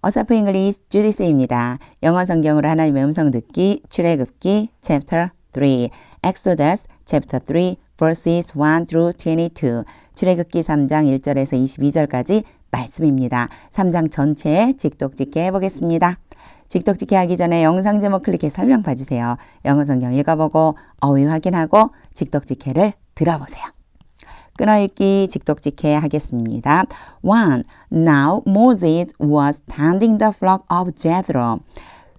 어서프 잉글리시 주디스입니다. 영어 성경으로 하나님의 음성 듣기 출애굽기 chapter 3 Exodus chapter 3 verses 1 through 22 출애굽기 3장 1절에서 22절까지 말씀입니다. 3장 전체에 직독직해 해보겠습니다. 직독직해 하기 전에 영상 제목 클릭해 설명 봐주세요. 영어 성경 읽어보고 어휘 확인하고 직독직해를 들어보세요. 끊어읽기 직독직해 하겠습니다. 1. Now Moses was tending the flock of Jethro.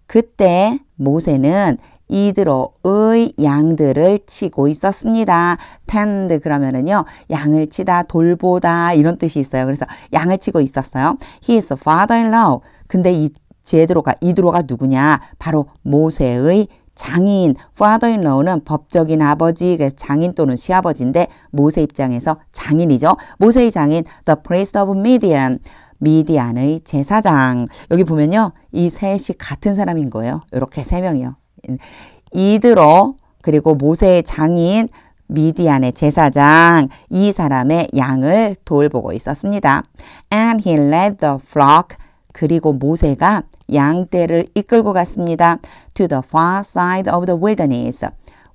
그때 모세는 이드로의 양들을 치고 있었습니다. tend 그러면은요, 양을 치다, 돌보다 이런 뜻이 있어요. 그래서 양을 치고 있었어요. He is father-in-law. 근데 이드로가 누구냐? 바로 모세의 장인, father-in-law는 법적인 아버지, 그래서 장인 또는 시아버지인데 모세 입장에서 장인이죠. 모세의 장인, the priest of Midian, 미디안의 제사장. 여기 보면요, 이 셋이 같은 사람인 거예요. 이렇게 세 명이요. 이드로, 그리고 모세의 장인, 미디안의 제사장, 이 사람의 양을 돌보고 있었습니다. And he led the flock. 그리고 모세가 양떼를 이끌고 갔습니다. To the far side of the wilderness.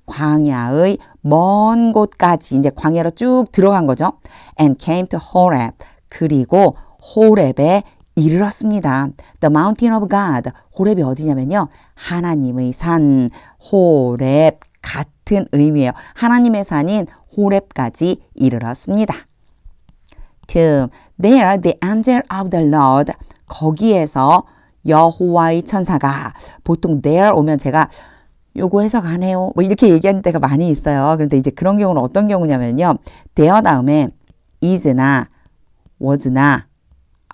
광야의 먼 곳까지 이제 광야로 쭉 들어간 거죠. And came to Horeb. 그리고 호렙에 이르렀습니다. The mountain of God. 호렙이 어디냐면요. 하나님의 산. 호렙 같은 의미예요. 하나님의 산인 호렙까지 이르렀습니다. 2. There the angel of the Lord. 거기에서 여호와의 천사가, 보통 there 오면 제가 요거 해석 안 해요 뭐 이렇게 얘기하는 때가 많이 있어요. 그런데 이제 그런 경우는 어떤 경우냐면요, there 다음에 is나 was나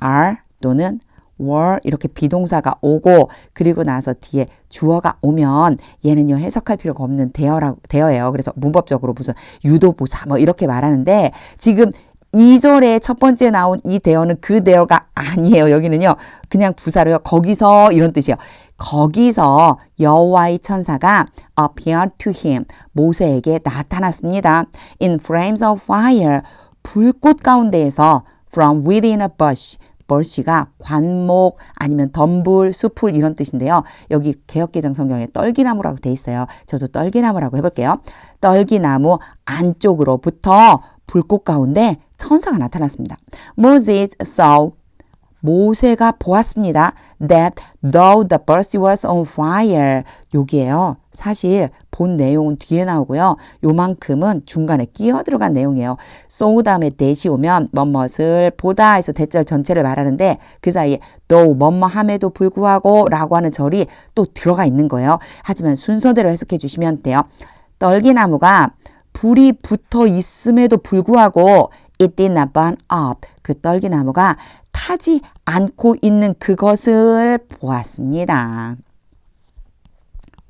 are 또는 were 이렇게 비동사가 오고 그리고 나서 뒤에 주어가 오면 얘는요 해석할 필요가 없는 there예요. 그래서 문법적으로 무슨 유도부사 뭐 이렇게 말하는데, 지금 2절에 첫 번째 나온 이 대어는 그 대어가 아니에요. 여기는요, 그냥 부사로요. 거기서 이런 뜻이에요. 거기서 여호와의 천사가 appeared to him. 모세에게 나타났습니다. In flames of fire. 불꽃 가운데에서 from within a bush. bush가 관목 아니면 덤불, 수풀 이런 뜻인데요. 여기 개역개정 성경에 떨기나무라고 돼 있어요. 저도 떨기나무라고 해볼게요. 떨기나무 안쪽으로부터 불꽃 가운데 천사가 나타났습니다. Moses saw. 모세가 보았습니다. That though the bush was on fire. 여기에요. 사실 본 내용은 뒤에 나오고요. 요만큼은 중간에 끼어 들어간 내용이에요. so 다음에 that이 오면 뭐뭇을 보다 해서 대절 전체를 말하는데 그 사이에 though 뭐뭐함에도 불구하고 라고 하는 절이 또 들어가 있는 거예요. 하지만 순서대로 해석해 주시면 돼요. 떨기나무가 불이 붙어 있음에도 불구하고 it did not burn up. 그 떨기나무가 타지 않고 있는 그것을 보았습니다.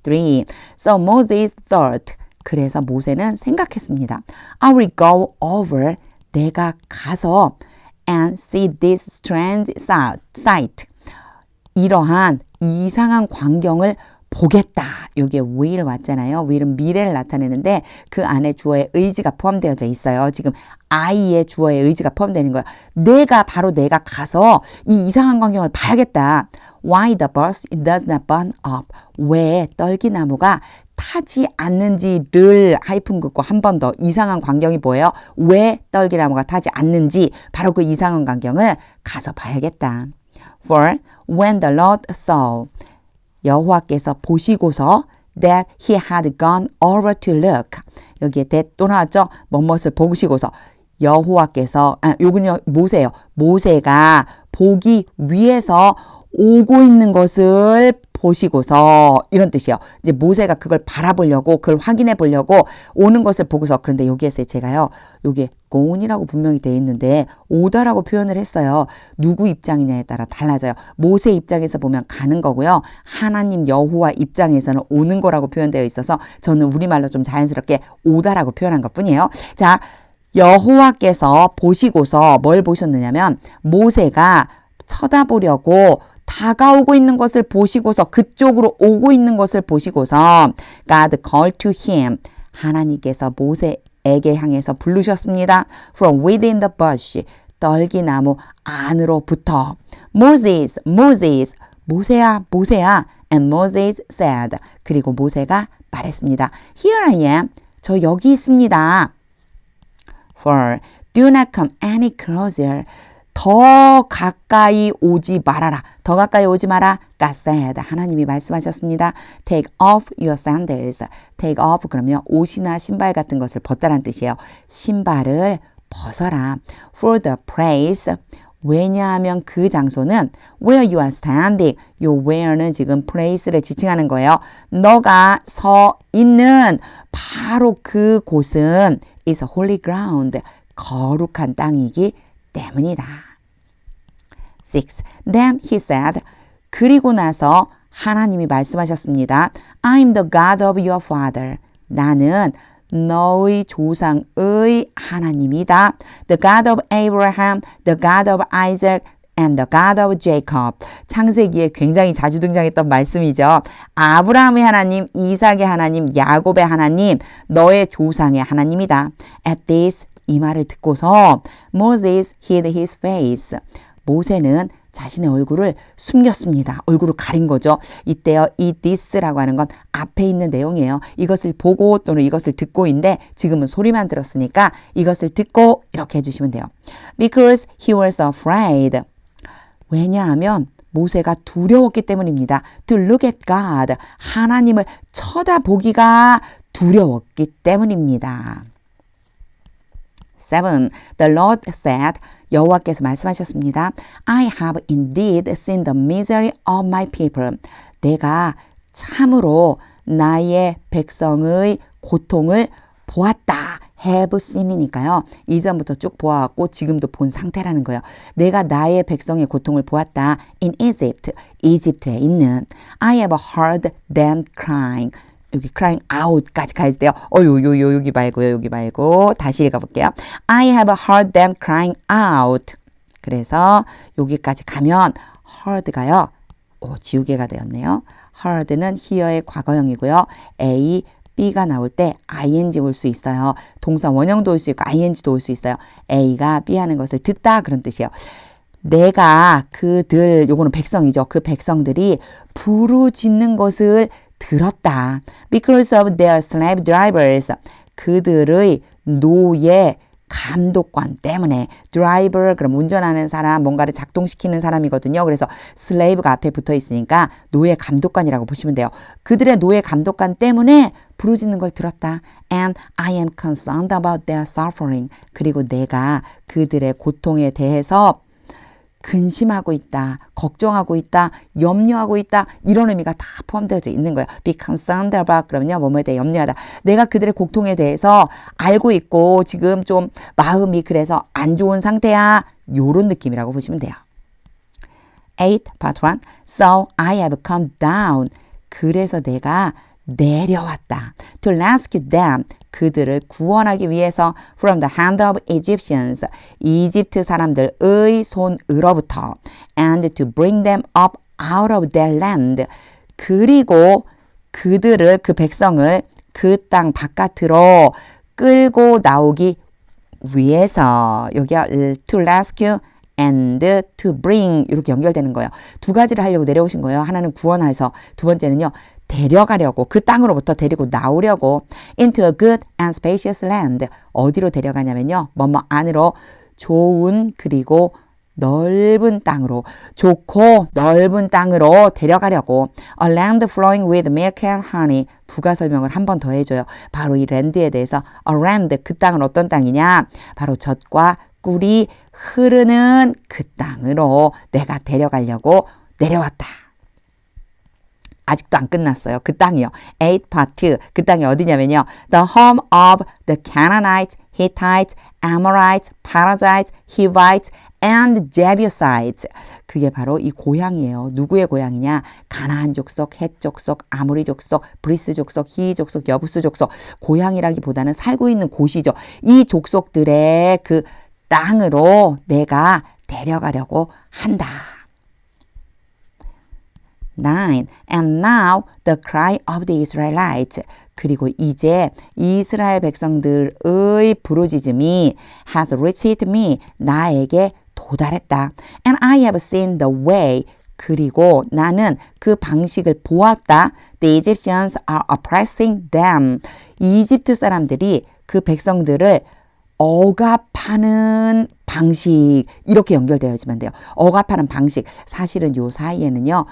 3. So Moses thought. 그래서 모세는 생각했습니다. I will go over. 내가 가서 and see this strange sight. 이러한 이상한 광경을 보겠다. 여기에 will 왔잖아요. will은 미래를 나타내는데 그 안에 주어의 의지가 포함되어져 있어요. 지금 I의 주어의 의지가 포함되는 거예요. 내가 가서 이 이상한 광경을 봐야겠다. Why the bush does not burn up. 왜 떨기나무가 타지 않는지를 하이픈 긋고 한 번 더 이상한 광경이 뭐예요? 왜 떨기나무가 타지 않는지 바로 그 이상한 광경을 가서 봐야겠다. For when the Lord saw. 여호와께서 보시고서 that he had gone over to look. 여기에 that 또 나왔죠? 뭐뭇을 보시고서 여호와께서 요건요 모세예요. 모세가 보기 위해서 오고 있는 것을 보시고서 이런 뜻이에요. 이제 모세가 그걸 바라보려고 그걸 확인해 보려고 오는 것을 보고서. 그런데 여기에서 제가요, 여기에 goon이라고 분명히 되어 있는데 오다라고 표현을 했어요. 누구 입장이냐에 따라 달라져요. 모세 입장에서 보면 가는 거고요. 하나님 여호와 입장에서는 오는 거라고 표현되어 있어서 저는 우리말로 좀 자연스럽게 오다라고 표현한 것뿐이에요. 자, 여호와께서 보시고서 뭘 보셨느냐면 모세가 쳐다보려고 다가오고 있는 것을 보시고서 그쪽으로 오고 있는 것을 보시고서 God called to him. 하나님께서 모세에게 향해서 부르셨습니다. From within the bush. 떨기나무 안으로부터. Moses, Moses, 모세야, 모세야. And Moses said, 그리고 모세가 말했습니다. Here I am, 저 여기 있습니다. For, do not come any closer. 더 가까이 오지 말아라. 더 가까이 오지 마라. God said. 하나님이 말씀하셨습니다. Take off your sandals. Take off 그러면 옷이나 신발 같은 것을 벗다란 뜻이에요. 신발을 벗어라. For the place. 왜냐하면 그 장소는 where you are standing. 요 where는 지금 place를 지칭하는 거예요. 너가 서 있는 바로 그 곳은 is a holy ground. 거룩한 땅이기 때문이다. 6. Then he said, 그리고 나서 하나님이 말씀하셨습니다. I'm the God of your father. 나는 너의 조상의 하나님이다. The God of Abraham, the God of Isaac, and the God of Jacob. 창세기에 굉장히 자주 등장했던 말씀이죠. 아브라함의 하나님, 이삭의 하나님, 야곱의 하나님, 너의 조상의 하나님이다. At this, 이 말을 듣고서 Moses hid his face. 모세는 자신의 얼굴을 숨겼습니다. 얼굴을 가린 거죠. 이때요, 이 this라고 하는 건 앞에 있는 내용이에요. 이것을 보고 또는 이것을 듣고인데 지금은 소리만 들었으니까 이것을 듣고 이렇게 해주시면 돼요. Because he was afraid. 왜냐하면 모세가 두려웠기 때문입니다. To look at God. 하나님을 쳐다보기가 두려웠기 때문입니다. 7. The Lord said, 여호와께서 말씀하셨습니다. I have indeed seen the misery of my people. 내가 참으로 나의 백성의 고통을 보았다. have seen이니까요. 이전부터 쭉 보아왔고 지금도 본 상태라는 거예요. 내가 나의 백성의 고통을 보았다. In Egypt, 이집트에 있는 I have heard them crying. 여기 crying out까지 가야 돼요. 여기 말고요. 여기 말고 다시 읽어볼게요. I have heard them crying out. 그래서 여기까지 가면 heard가요. 지우개가 되었네요. heard는 hear의 과거형이고요. A, B가 나올 때 ing 올 수 있어요. 동사 원형도 올 수 있고 ing도 올 수 있어요. A가 B 하는 것을 듣다 그런 뜻이에요. 내가 그들, 요거는 백성이죠. 그 백성들이 부르짖는 것을 들었다. Because of their slave drivers. 그들의 노예 감독관 때문에. driver 그럼 운전하는 사람, 뭔가를 작동시키는 사람이거든요. 그래서 slave가 앞에 붙어 있으니까 노예 감독관이라고 보시면 돼요. 그들의 노예 감독관 때문에 부르짖는 걸 들었다. And I am concerned about their suffering. 그리고 내가 그들의 고통에 대해서 근심하고 있다, 걱정하고 있다, 염려하고 있다 이런 의미가 다 포함되어져 있는 거예요. Be concerned about 그러면요. 뭐뭐에 대해 염려하다. 내가 그들의 고통에 대해서 알고 있고 지금 좀 마음이 그래서 안 좋은 상태야. 요런 느낌이라고 보시면 돼요. 8. Part 1. So I have come down. 그래서 내가 내려왔다. To rescue them. 그들을 구원하기 위해서 from the hand of Egyptians. 이집트 사람들의 손으로부터. And to bring them up out of their land. 그리고 그들을, 그 백성을 그 땅 바깥으로 끌고 나오기 위해서. 여기가 to rescue and to bring 이렇게 연결되는 거예요. 두 가지를 하려고 내려오신 거예요. 하나는 구원해서, 두 번째는요. 데려가려고, 그 땅으로부터 데리고 나오려고. into a good and spacious land. 어디로 데려가냐면요. 뭐뭐 안으로 좋은 그리고 넓은 땅으로, 좋고 넓은 땅으로 데려가려고. A land flowing with milk and honey. 부가 설명을 한 번 더 해줘요. 바로 이 랜드에 대해서. A land, 그 땅은 어떤 땅이냐? 바로 젖과 꿀이 흐르는 그 땅으로 내가 데려가려고 내려왔다. 아직도 안 끝났어요. 그 땅이요. 8 part 2. 그 땅이 어디냐면요. The home of the Canaanites, Hittites, Amorites, Perizzites, Hivites, and Jebusites. 그게 바로 이 고향이에요. 누구의 고향이냐? 가나안 족속, 헷 족속, 아모리 족속, 브리스 족속, 히 족속, 여부스 족속. 고향이라기보다는 살고 있는 곳이죠. 이 족속들의 그 땅으로 내가 데려가려고 한다. 9. 9. And now the cry of the Israelites. 그리고 이제 이스라엘 백성들의 부르짖음이 has reached me. 나에게 도달했다. And I have seen the way. 그리고 나는 그 방식을 보았다. The Egyptians are oppressing them. 이집트 사람들이 그 백성들을 억압하는 방식 이렇게 연결되어지면 돼요. 억압하는 방식. 사실은 요 사이에는요.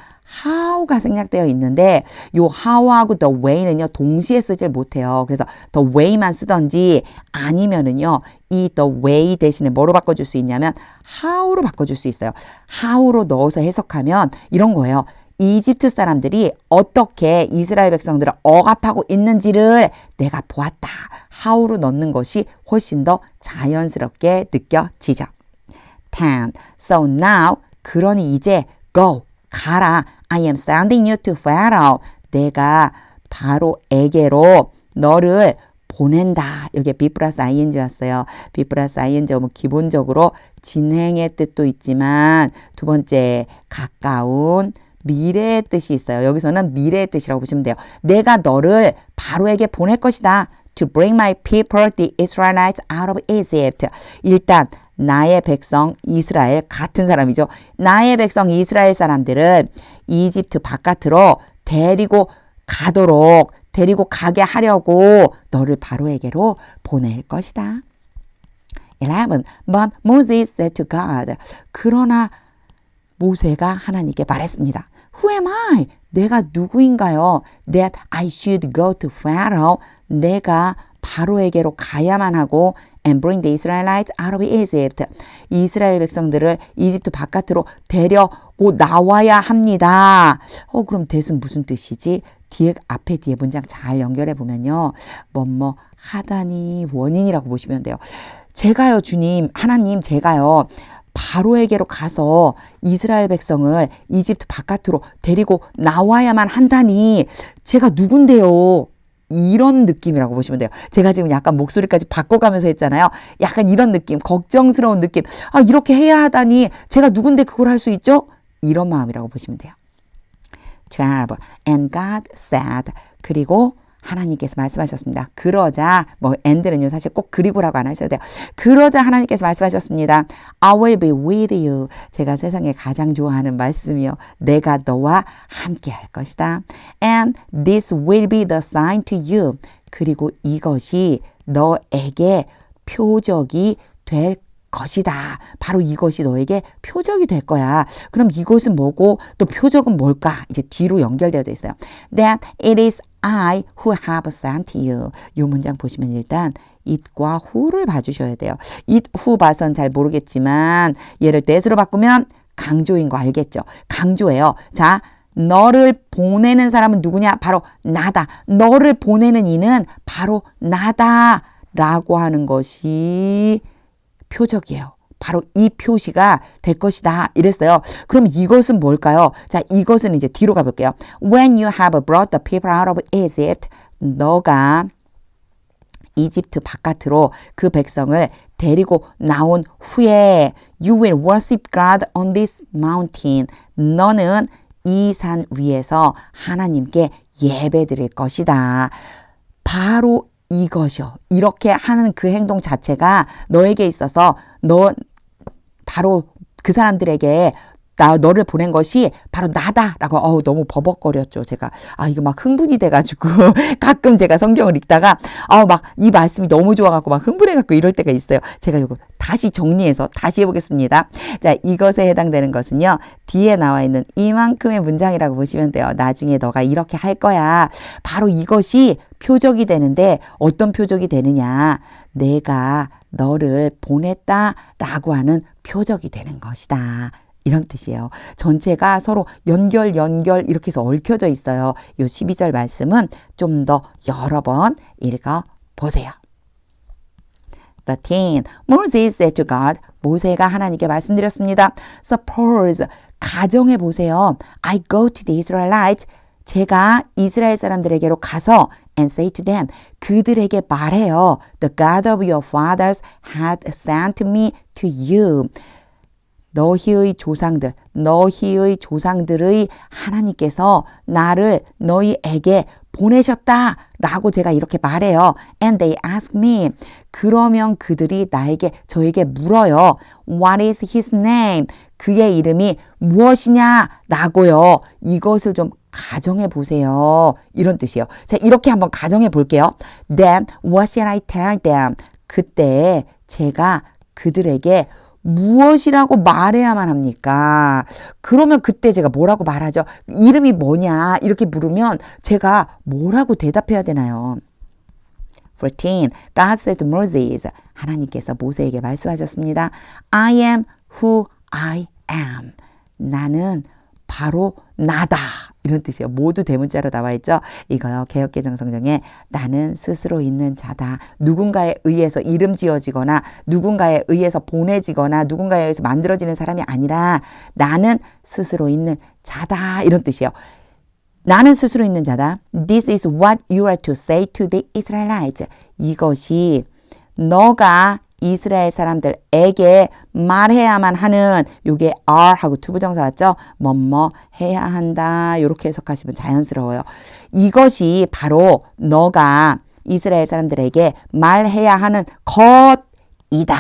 how가 생략되어 있는데 요 how하고 the way는요. 동시에 쓰질 못해요. 그래서 the way만 쓰던지 아니면은요. 이 the way 대신에 뭐로 바꿔줄 수 있냐면 how로 바꿔줄 수 있어요. how로 넣어서 해석하면 이런 거예요. 이집트 사람들이 어떻게 이스라엘 백성들을 억압하고 있는지를 내가 보았다. how로 넣는 것이 훨씬 더 자연스럽게 느껴지죠. 10. So now, 그러니 이제 go, 가라. I am sending you to Pharaoh. 내가 바로에게로 너를 보낸다. 여기에 be 플러스 ing 왔어요. be 플러스 ing 오면 기본적으로 진행의 뜻도 있지만 두 번째 가까운 미래의 뜻이 있어요. 여기서는 미래의 뜻이라고 보시면 돼요. 내가 너를 바로에게 보낼 것이다. To bring my people, the Israelites, out of Egypt. 일단 나의 백성 이스라엘 같은 사람이죠. 나의 백성 이스라엘 사람들을 이집트 바깥으로 데리고 가게 하려고 너를 바로에게로 보낼 것이다. 11. But Moses said to God. 그러나 모세가 하나님께 말했습니다. Who am I? 내가 누구인가요? That I should go to Pharaoh. 내가 바로에게로 가야만 하고 and bring the Israelites out of Egypt. 이스라엘 백성들을 이집트 바깥으로 데려고 나와야 합니다. 그럼 that은 무슨 뜻이지? 앞에 뒤에 문장 잘 연결해 보면요. 뭐뭐 하다니 원인이라고 보시면 돼요. 제가요, 주님, 하나님, 제가요. 바로에게로 가서 이스라엘 백성을 이집트 바깥으로 데리고 나와야만 한다니 제가 누군데요? 이런 느낌이라고 보시면 돼요. 제가 지금 약간 목소리까지 바꿔가면서 했잖아요. 약간 이런 느낌, 걱정스러운 느낌. 이렇게 해야 하다니 제가 누군데 그걸 할 수 있죠? 이런 마음이라고 보시면 돼요. 12. And God said. 그리고 하나님께서 말씀하셨습니다. 그러자 and는요 사실 꼭 그리고라고 안 하셔도 돼요. 그러자 하나님께서 말씀하셨습니다. I will be with you. 제가 세상에 가장 좋아하는 말씀이요. 내가 너와 함께 할 것이다. And this will be the sign to you. 그리고 이것이 너에게 표적이 될 것이다. 바로 이것이 너에게 표적이 될 거야. 그럼 이것은 뭐고 또 표적은 뭘까? 이제 뒤로 연결되어 있어요. That it is I who have sent you. 이 문장 보시면 일단 it과 who를 봐주셔야 돼요. it, who 봐선 잘 모르겠지만 얘를 that으로 바꾸면 강조인 거 알겠죠? 강조예요. 자, 너를 보내는 사람은 누구냐? 바로 나다. 너를 보내는 이는 바로 나다. 라고 하는 것이 표적이에요. 바로 이 표시가 될 것이다. 이랬어요. 그럼 이것은 뭘까요? 자, 이것은 이제 뒤로 가볼게요. When you have brought the people out of Egypt, 너가 이집트 바깥으로 그 백성을 데리고 나온 후에 You will worship God on this mountain. 너는 이 산 위에서 하나님께 예배드릴 것이다. 바로 이것이요. 이렇게 하는 그 행동 자체가 너에게 있어서 바로 그 사람들에게 너를 보낸 것이 바로 나다라고 너무 버벅거렸죠. 제가 이거 막 흥분이 돼가지고 가끔 제가 성경을 읽다가 막 이 말씀이 너무 좋아갖고 막 흥분해갖고 이럴 때가 있어요. 제가 이거 다시 정리해서 다시 해보겠습니다. 자, 이것에 해당되는 것은요. 뒤에 나와 있는 이만큼의 문장이라고 보시면 돼요. 나중에 너가 이렇게 할 거야. 바로 이것이 표적이 되는데 어떤 표적이 되느냐. 내가 너를 보냈다라고 하는 표적이 되는 것이다. 이런 뜻이에요. 전체가 서로 연결 이렇게 해서 얽혀져 있어요. 이 12절 말씀은 좀 더 여러 번 읽어보세요. 13. Moses said to God. 모세가 하나님께 말씀드렸습니다. Suppose, 가정해 보세요. I go to the Israelites. 제가 이스라엘 사람들에게로 가서 and say to them. 그들에게 말해요. The God of your fathers had sent me to you. 너희의 조상들의 하나님께서 나를 너희에게 보내셨다라고 제가 이렇게 말해요. And they ask me. 그러면 그들이 저에게 물어요. What is his name? 그의 이름이 무엇이냐라고요. 이것을 좀 가정해 보세요. 이런 뜻이에요. 자, 이렇게 한번 가정해 볼게요. Then what shall I tell them? 그때 제가 그들에게 무엇이라고 말해야만 합니까? 그러면 그때 제가 뭐라고 말하죠? 이름이 뭐냐? 이렇게 물으면 제가 뭐라고 대답해야 되나요? 14. God said to Moses. 하나님께서 모세에게 말씀하셨습니다. I am who I am. 나는 바로 나다. 이런 뜻이에요. 모두 대문자로 나와 있죠. 이거요. 개역개정성경에 나는 스스로 있는 자다. 누군가에 의해서 이름 지어지거나 누군가에 의해서 보내지거나 누군가에 의해서 만들어지는 사람이 아니라 나는 스스로 있는 자다. 이런 뜻이에요. 나는 스스로 있는 자다. This is what you are to say to the Israelites. 이것이 너가 이스라엘 사람들에게 말해야만 하는 요게 are 하고 투부정사 왔죠? 뭐뭐 해야 한다. 이렇게 해석하시면 자연스러워요. 이것이 바로 너가 이스라엘 사람들에게 말해야 하는 것이다.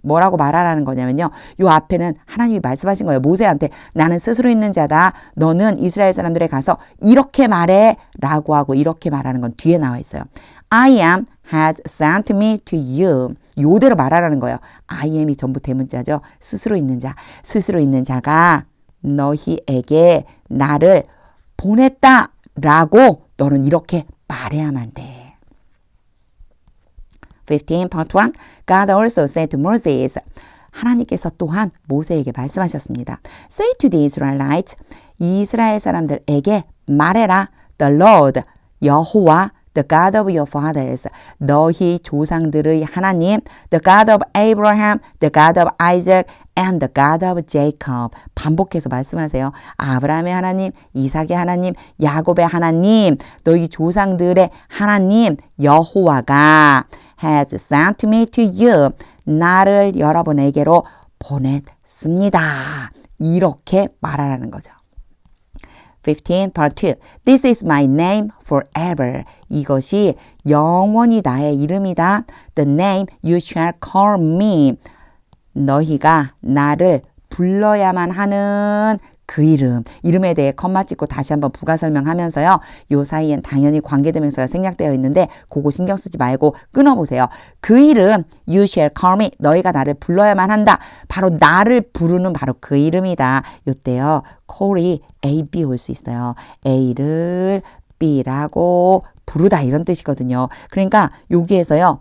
뭐라고 말하라는 거냐면요. 요 앞에는 하나님이 말씀하신 거예요. 모세한테 나는 스스로 있는 자다. 너는 이스라엘 사람들에 가서 이렇게 말해 라고 하고 이렇게 말하는 건 뒤에 나와 있어요. I am has sent me to you. 요대로 말하라는 거예요. I am이 전부 대문자죠. 스스로 있는 자. 스스로 있는 자가 너희에게 나를 보냈다라고 너는 이렇게 말해야만 돼. 15 part 1. God also said to Moses. 하나님께서 또한 모세에게 말씀하셨습니다. Say to the Israelites. 이스라엘 사람들에게 말해라. The Lord, 여호와 The God of your fathers, 너희 조상들의 하나님, The God of Abraham, The God of Isaac, and the God of Jacob. 반복해서 말씀하세요. 아브라함의 하나님, 이삭의 하나님, 야곱의 하나님, 너희 조상들의 하나님, 여호와가 has sent me to you. 나를 여러분에게로 보냈습니다. 이렇게 말하라는 거죠. 15 part 2. This is my name forever. 이것이 영원히 나의 이름이다. The name you shall call me. 너희가 나를 불러야만 하는 그 이름에 대해 컴마 찍고 다시 한번 부가 설명하면서요. 요 사이엔 당연히 관계대명사가 생략되어 있는데 그거 신경 쓰지 말고 끊어보세요. 그 이름 you shall call me. 너희가 나를 불러야만 한다. 바로 나를 부르는 바로 그 이름이다. 요때요. call이 A, B 올 수 있어요. A를 B라고 부르다 이런 뜻이거든요. 그러니까 여기에서요.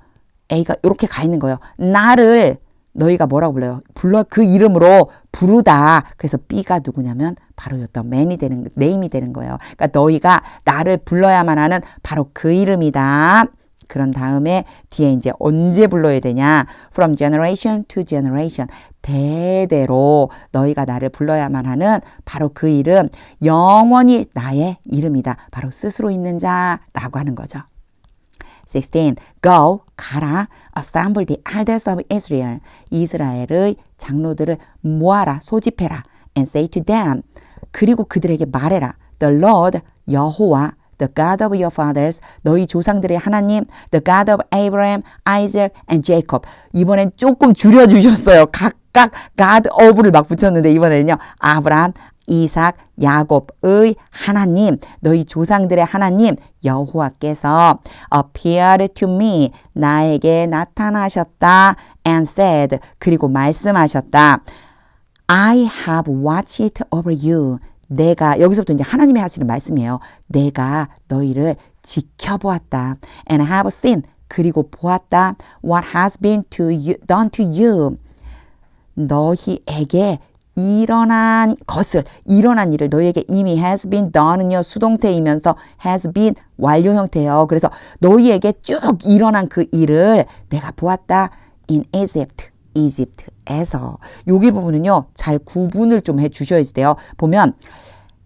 A가 이렇게 가 있는 거예요. 나를 너희가 뭐라고 불러요? 그 이름으로 부르다. 그래서 B가 누구냐면 바로 어떤 네임이 되는 거예요. 그러니까 너희가 나를 불러야만 하는 바로 그 이름이다. 그런 다음에 뒤에 이제 언제 불러야 되냐? From generation to generation. 대대로 너희가 나를 불러야만 하는 바로 그 이름. 영원히 나의 이름이다. 바로 스스로 있는 자라고 하는 거죠. 16. Go, 가라. Assemble the elders of Israel. 이스라엘의 장로들을 모아라, 소집해라. And say to them. 그리고 그들에게 말해라. The Lord, 여호와, the God of your fathers, 너희 조상들의 하나님, the God of Abraham, Isaac, and Jacob. 이번엔 조금 줄여주셨어요. 각각 God of를 막 붙였는데 이번에는요. 아브라함, 이삭, 야곱의 하나님, 너희 조상들의 하나님 여호와께서 appeared to me, 나에게 나타나셨다. and said, 그리고 말씀하셨다. I have watched over you. 내가, 여기서부터 이제 하나님이 하시는 말씀이에요. 내가 너희를 지켜보았다. and have seen, 그리고 보았다. what has been done to you. 너희에게 일어난 일을 너희에게 이미 has been done은요 수동태이면서 has been 완료 형태예요. 그래서 너희에게 쭉 일어난 그 일을 내가 보았다. in Egypt, 이집트에서. 여기 부분은요 잘 구분을 좀 해주셔야지 돼요. 보면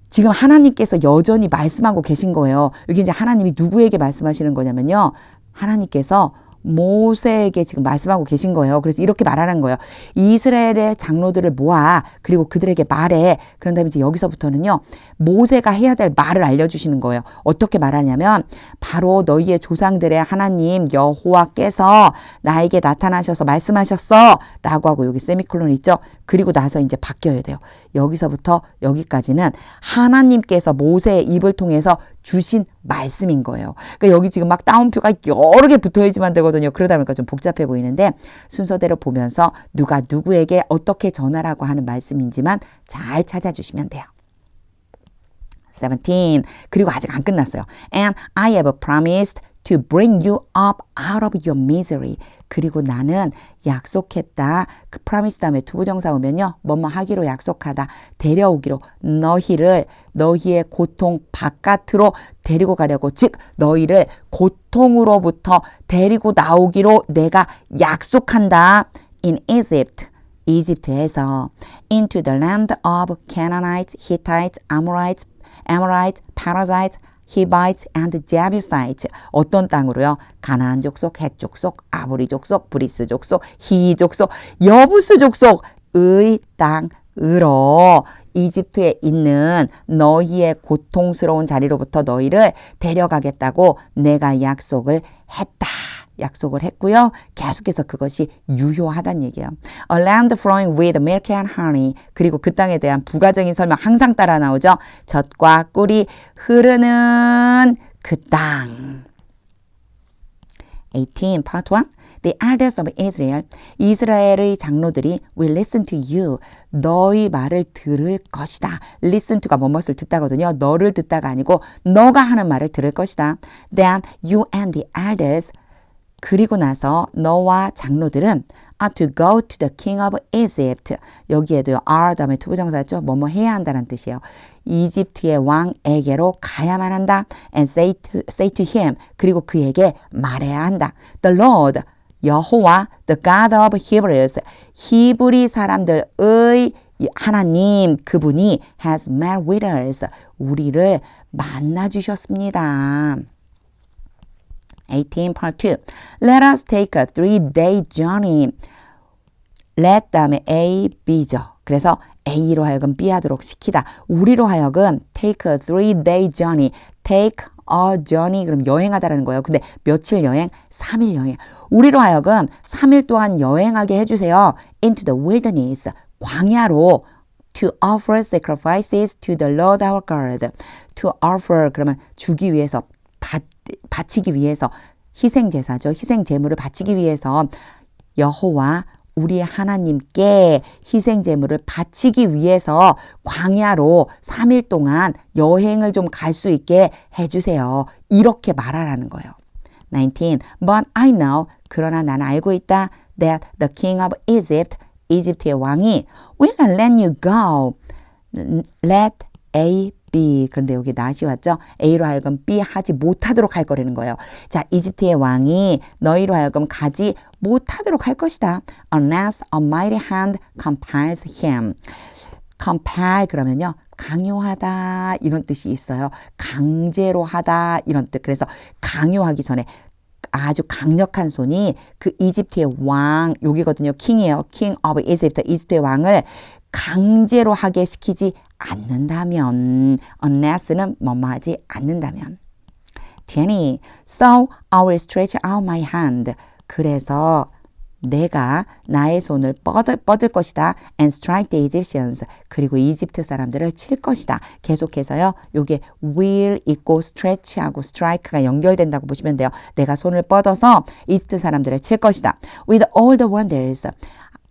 지금 하나님께서 여전히 말씀하고 계신 거예요. 여기 이제 하나님이 누구에게 말씀하시는 거냐면요. 하나님께서 모세에게 지금 말씀하고 계신 거예요. 그래서 이렇게 말하는 거예요. 이스라엘의 장로들을 모아 그리고 그들에게 말해. 그런 다음에 이제 여기서부터는요. 모세가 해야 될 말을 알려주시는 거예요. 어떻게 말하냐면 바로 너희의 조상들의 하나님 여호와께서 나에게 나타나셔서 말씀하셨어 라고 하고 여기 세미콜론 있죠. 그리고 나서 이제 바뀌어야 돼요. 여기서부터 여기까지는 하나님께서 모세의 입을 통해서 주신 말씀인 거예요. 그러니까 여기 지금 막 따옴표가 여러 개 붙어야지만 되거든요. 그러다 보니까 좀 복잡해 보이는데 순서대로 보면서 누가 누구에게 어떻게 전하라고 하는 말씀인지만 잘 찾아주시면 돼요. 17. 그리고 아직 안 끝났어요. And I have promised to bring you up out of your misery. 그리고 나는 약속했다. 그 promise 다음에 투부정사 오면요. 뭐뭐 하기로 약속하다. 데려오기로 너희를 너희의 고통 바깥으로 데리고 가려고 즉 너희를 고통으로부터 데리고 나오기로 내가 약속한다. In Egypt. 이집트에서 into the land of Canaanites, Hittites, Amorites, Perizzites, Hivites and Jebusites. 어떤 땅으로요? 가나안 족속, 헷 족속, 아모리 족속, 브리스 족속, 히 족속, 여부스 족속의 땅으로 이집트에 있는 너희의 고통스러운 자리로부터 너희를 데려가겠다고 내가 약속을 했다. 약속을 했고요. 계속해서 그것이 유효하다는 얘기예요. A land flowing with milk and honey. 그리고 그 땅에 대한 부가적인 설명 항상 따라 나오죠. 젖과 꿀이 흐르는 그 땅. 18. Part 1. The elders of Israel. 이스라엘의 장로들이 will listen to you. 너희 말을 들을 것이다. Listen to가 뭐뭇을 듣다거든요. 너를 듣다가 아니고 너가 하는 말을 들을 것이다. Then you and the elders 그리고 나서 너와 장로들은 are to go to the king of Egypt. 여기에도 are 다음에 투부정사죠. 뭐뭐 해야 한다는 뜻이에요. 이집트의 왕에게로 가야만 한다. And say to him. 그리고 그에게 말해야 한다. The Lord, 여호와, the God of Hebrews. 히브리 사람들의 하나님 그분이 has met with us. 우리를 만나주셨습니다. 18 part 2. Let us take a 3-day journey. Let 다음에 A, B죠. 그래서 A로 하여금 B 하도록 시키다. 우리로 하여금 take a 3-day journey. take a journey 그럼 여행하다라는 거예요. 근데 며칠 여행? 3일 여행. 우리로 하여금 3일 동안 여행하게 해주세요. into the wilderness. 광야로 to offer sacrifices to the Lord our God. to offer 그러면 주기 위해서 바치기 위해서 희생제사죠. 희생제물을 바치기 위해서 여호와 우리 하나님께 희생제물을 바치기 위해서 광야로 3일 동안 여행을 좀 갈 수 있게 해주세요. 이렇게 말하라는 거예요. 19. But I know 그러나 나는 알고 있다. That the king of Egypt 이집트의 왕이 will not let you go. Let A B. 그런데 여기 not이 왔죠? A로 하여금 B 하지 못하도록 할 거라는 거예요. 자, 이집트의 왕이 너희로 하여금 가지 못하도록 할 것이다. Unless a mighty hand compels him. compel 그러면요. 강요하다 이런 뜻이 있어요. 강제로 하다 이런 뜻. 그래서 강요하기 전에 아주 강력한 손이 그 이집트의 왕 여기거든요. 킹이에요. King of Egypt. 이집트의 왕을 강제로 하게 시키지 않는다면 unless는 뭐뭐하지 않는다면 20. So I will stretch out my hand. 그래서 내가 나의 손을 뻗을 것이다. And strike the Egyptians. 그리고 이집트 사람들을 칠 것이다. 계속해서요. 요게 will 있고 stretch하고 strike가 연결된다고 보시면 돼요. 내가 손을 뻗어서 이집트 사람들을 칠 것이다. With all the wonders.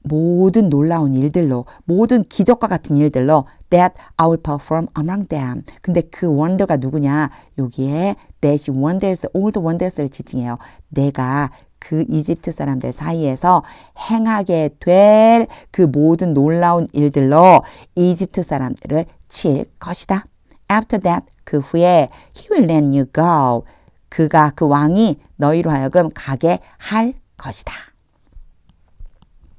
모든 놀라운 일들로 모든 기적과 같은 일들로 that I will perform among them. 근데 그 wonder가 누구냐? 여기에 that wonders, all the wonders를 지칭해요. 내가 그 이집트 사람들 사이에서 행하게 될 그 모든 놀라운 일들로 이집트 사람들을 칠 것이다. After that, 그 후에 he will let you go. 그가 그 왕이 너희로 하여금 가게 할 것이다.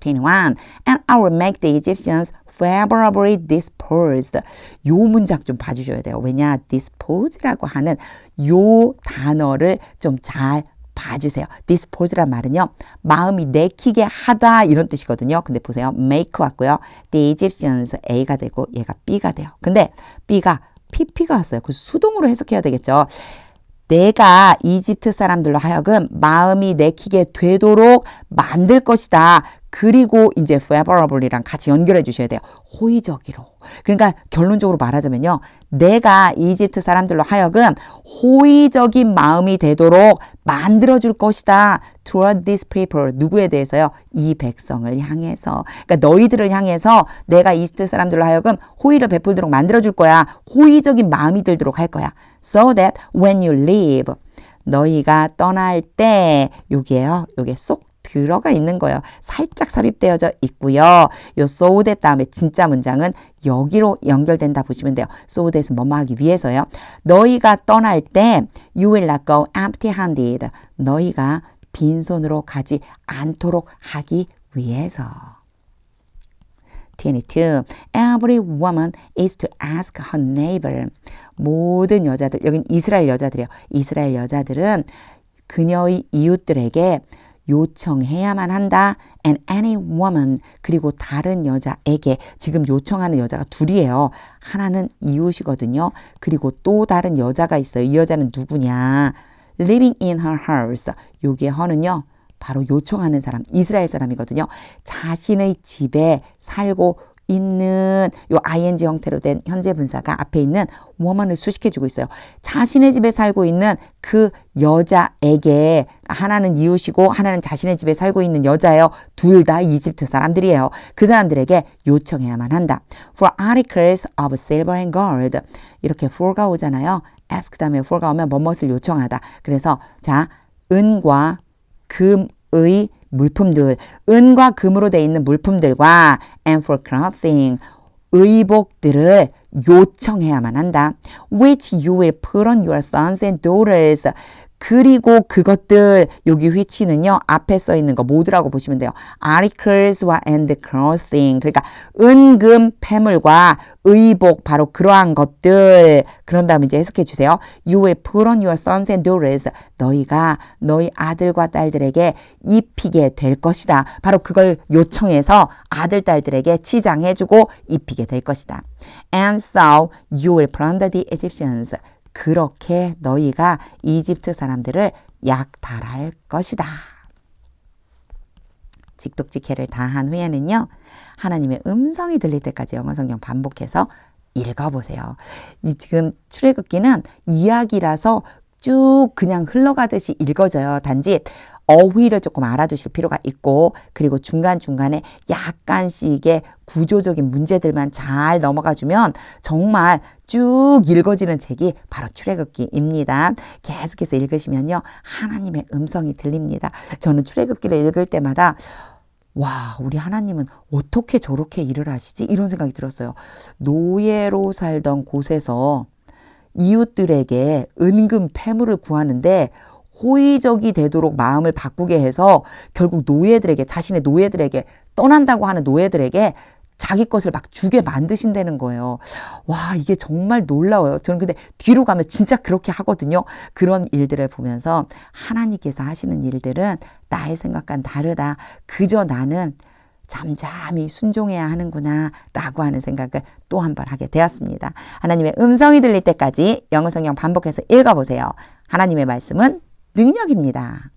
21. And I will make the Egyptians favorably disposed. 요 문장 좀 봐주셔야 돼요. 왜냐? dispose라고 하는 요 단어를 좀 잘 봐주세요. dispose란 말은요. 마음이 내키게 하다 이런 뜻이거든요. 근데 보세요. make 왔고요. The Egyptians A가 되고 얘가 B가 돼요. 근데 B가 PP가 왔어요. 그래서 수동으로 해석해야 되겠죠. 내가 이집트 사람들로 하여금 마음이 내키게 되도록 만들 것이다. 그리고 이제 favorable이랑 같이 연결해 주셔야 돼요. 호의적으로. 그러니까 결론적으로 말하자면요. 내가 이집트 사람들로 하여금 호의적인 마음이 되도록 만들어 줄 것이다. Toward these people. 누구에 대해서요? 이 백성을 향해서. 그러니까 너희들을 향해서 내가 이집트 사람들로 하여금 호의를 베풀도록 만들어 줄 거야. 호의적인 마음이 들도록 할 거야. So that when you leave. 너희가 떠날 때 여기에요. 여기에 쏙 들어가 있는 거예요. 살짝 삽입되어져 있고요. 요 so that 다음에 진짜 문장은 여기로 연결된다 보시면 돼요. so that은 뭐뭐 하기 위해서요. 너희가 떠날 때 you will not go empty-handed. 너희가 빈손으로 가지 않도록 하기 위해서. 22. Every woman is to ask her neighbor. 모든 여자들, 여긴 이스라엘 여자들이에요. 이스라엘 여자들은 그녀의 이웃들에게 요청해야만 한다. And any woman, 그리고 다른 여자에게, 지금 요청하는 여자가 둘이에요. 하나는 이웃이거든요. 그리고 또 다른 여자가 있어요. 이 여자는 누구냐? Living in her house. 여기에 her는요. 바로 요청하는 사람, 이스라엘 사람이거든요. 자신의 집에 살고 있는 요 ing 형태로 된 현재 분사가 앞에 있는 woman을 수식해주고 있어요. 자신의 집에 살고 있는 그 여자에게, 하나는 이웃이고 하나는 자신의 집에 살고 있는 여자예요. 둘 다 이집트 사람들이에요. 그 사람들에게 요청해야만 한다. For articles of silver and gold. 이렇게 for가 오잖아요. ask 다음에 for가 오면 뭐뭇을 요청하다. 그래서 자, 은과 금의 물품들, 은과 금으로 되어 있는 물품들과 and for clothing, 의복들을 요청해야만 한다. Which you will put on your sons and daughters. 그리고 그것들, 여기 which는요, 앞에 써 있는 거 모두라고 보시면 돼요. articles와 and clothing. 그러니까 은금 패물과 의복, 바로 그러한 것들. 그런 다음에 이제 해석해 주세요. You will put on your sons and daughters. 너희가 너희 아들과 딸들에게 입히게 될 것이다. 바로 그걸 요청해서 아들, 딸들에게 치장해주고 입히게 될 것이다. And so you will plunder the Egyptians. 그렇게 너희가 이집트 사람들을 약탈할 것이다. 직독직해를 다 한 후에는요. 하나님의 음성이 들릴 때까지 영어 성경 반복해서 읽어보세요. 지금 출애굽기는 이야기라서 쭉 그냥 흘러가듯이 읽어져요. 단지 어휘를 조금 알아두실 필요가 있고, 그리고 중간중간에 약간씩의 구조적인 문제들만 잘 넘어가주면 정말 쭉 읽어지는 책이 바로 출애굽기입니다. 계속해서 읽으시면요. 하나님의 음성이 들립니다. 저는 출애굽기를 읽을 때마다 와, 우리 하나님은 어떻게 저렇게 일을 하시지? 이런 생각이 들었어요. 노예로 살던 곳에서 이웃들에게 은금 패물을 구하는데 호의적이 되도록 마음을 바꾸게 해서 결국 노예들에게, 자신의 노예들에게, 떠난다고 하는 노예들에게 자기 것을 막 주게 만드신다는 거예요. 와, 이게 정말 놀라워요. 저는 근데 뒤로 가면 진짜 그렇게 하거든요. 그런 일들을 보면서 하나님께서 하시는 일들은 나의 생각과는 다르다. 그저 나는 잠잠히 순종해야 하는구나 라고 하는 생각을 또 한 번 하게 되었습니다. 하나님의 음성이 들릴 때까지 영어 성경 반복해서 읽어보세요. 하나님의 말씀은 능력입니다.